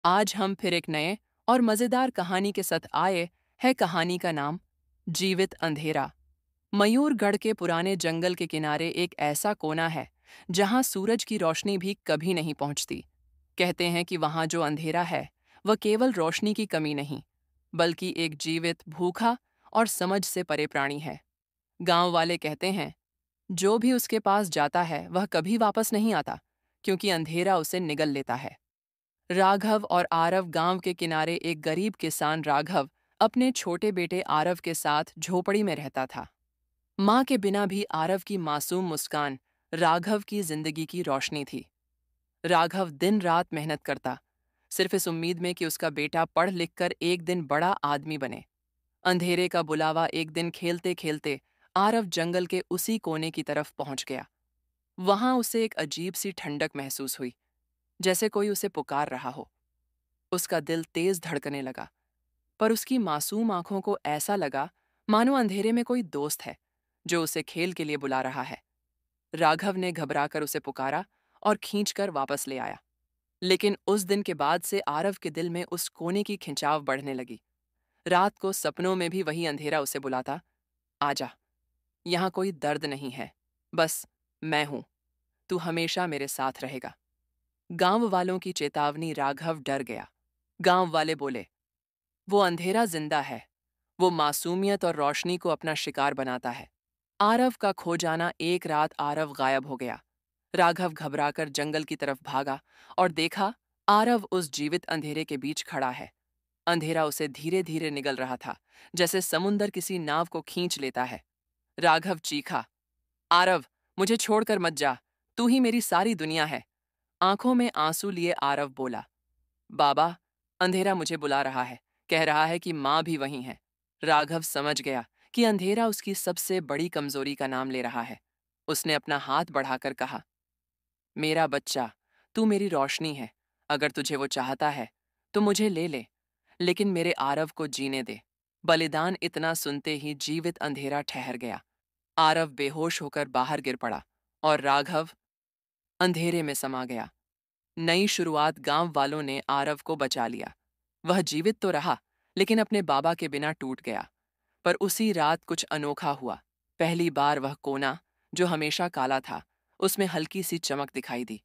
आज हम फिर एक नए और मज़ेदार कहानी के साथ आए है। कहानी का नाम जीवित अंधेरा। मयूरगढ़ के पुराने जंगल के किनारे एक ऐसा कोना है जहां सूरज की रोशनी भी कभी नहीं पहुंचती। कहते हैं कि वहां जो अंधेरा है वह केवल रोशनी की कमी नहीं, बल्कि एक जीवित, भूखा और समझ से परे प्राणी है। गांव वाले कहते हैं जो भी उसके पास जाता है वह कभी वापस नहीं आता, क्योंकि अंधेरा उसे निगल लेता है। राघव और आरव गांव के किनारे एक गरीब किसान राघव अपने छोटे बेटे आरव के साथ झोपड़ी में रहता था। माँ के बिना भी आरव की मासूम मुस्कान राघव की जिंदगी की रोशनी थी। राघव दिन रात मेहनत करता, सिर्फ इस उम्मीद में कि उसका बेटा पढ़ लिख कर एक दिन बड़ा आदमी बने। अंधेरे का बुलावा एक दिन खेलते खेलते आरव जंगल के उसी कोने की तरफ पहुंच गया। वहां उसे एक अजीब सी ठंडक महसूस हुई, जैसे कोई उसे पुकार रहा हो। उसका दिल तेज धड़कने लगा, पर उसकी मासूम आंखों को ऐसा लगा मानो अंधेरे में कोई दोस्त है जो उसे खेल के लिए बुला रहा है। राघव ने घबराकर उसे पुकारा और खींचकर वापस ले आया। लेकिन उस दिन के बाद से आरव के दिल में उस कोने की खिंचाव बढ़ने लगी। रात को सपनों में भी वही अंधेरा उसे बुलाता, आजा, यहाँ कोई दर्द नहीं है, बस मैं हूं, तू हमेशा मेरे साथ रहेगा। गांव वालों की चेतावनी राघव डर गया। गांव वाले बोले, वो अंधेरा जिंदा है, वो मासूमियत और रोशनी को अपना शिकार बनाता है। आरव का खो जाना। एक रात आरव गायब हो गया। राघव घबराकर जंगल की तरफ भागा और देखा आरव उस जीवित अंधेरे के बीच खड़ा है। अंधेरा उसे धीरे धीरे निगल रहा था, जैसे समुंदर किसी नाव को खींच लेता है। राघव चीखा, आरव, मुझे छोड़कर मत जा, तू ही मेरी सारी दुनिया है। आंखों में आंसू लिए आरव बोला, बाबा, अंधेरा मुझे बुला रहा है, कह रहा है कि माँ भी वहीं है। राघव समझ गया कि अंधेरा उसकी सबसे बड़ी कमजोरी का नाम ले रहा है। उसने अपना हाथ बढ़ाकर कहा, मेरा बच्चा, तू मेरी रोशनी है। अगर तुझे वो चाहता है तो मुझे ले ले, लेकिन मेरे आरव को जीने दे। बलिदान इतना सुनते ही जीवित अंधेरा ठहर गया। आरव बेहोश होकर बाहर गिर पड़ा और राघव अंधेरे में समा गया। नई शुरुआत। गांव वालों ने आरव को बचा लिया। वह जीवित तो रहा, लेकिन अपने बाबा के बिना टूट गया। पर उसी रात कुछ अनोखा हुआ। पहली बार वह कोना, जो हमेशा काला था, उसमें हल्की सी चमक दिखाई दी,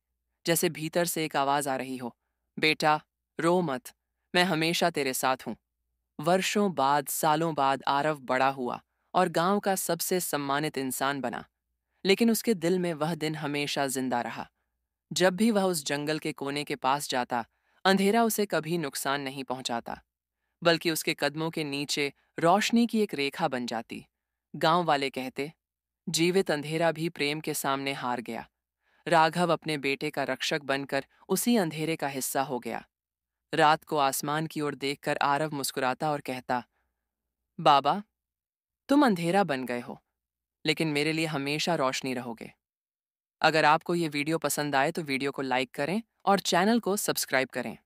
जैसे भीतर से एक आवाज आ रही हो, बेटा, रो मत, मैं हमेशा तेरे साथ हूं। वर्षों बाद, सालों बाद आरव बड़ा हुआ और गांव का सबसे सम्मानित इंसान बना। लेकिन उसके दिल में वह दिन हमेशा जिंदा रहा। जब भी वह उस जंगल के कोने के पास जाता, अंधेरा उसे कभी नुकसान नहीं पहुंचाता, बल्कि उसके कदमों के नीचे रोशनी की एक रेखा बन जाती। गांव वाले कहते, जीवित अंधेरा भी प्रेम के सामने हार गया। राघव अपने बेटे का रक्षक बनकर उसी अंधेरे का हिस्सा हो गया। रात को आसमान की ओर देखकर आरव मुस्कुराता और कहता, बाबा, तुम अंधेरा बन गए हो, लेकिन मेरे लिए हमेशा रोशनी रहोगे। अगर आपको ये वीडियो पसंद आए तो वीडियो को लाइक करें और चैनल को सब्सक्राइब करें।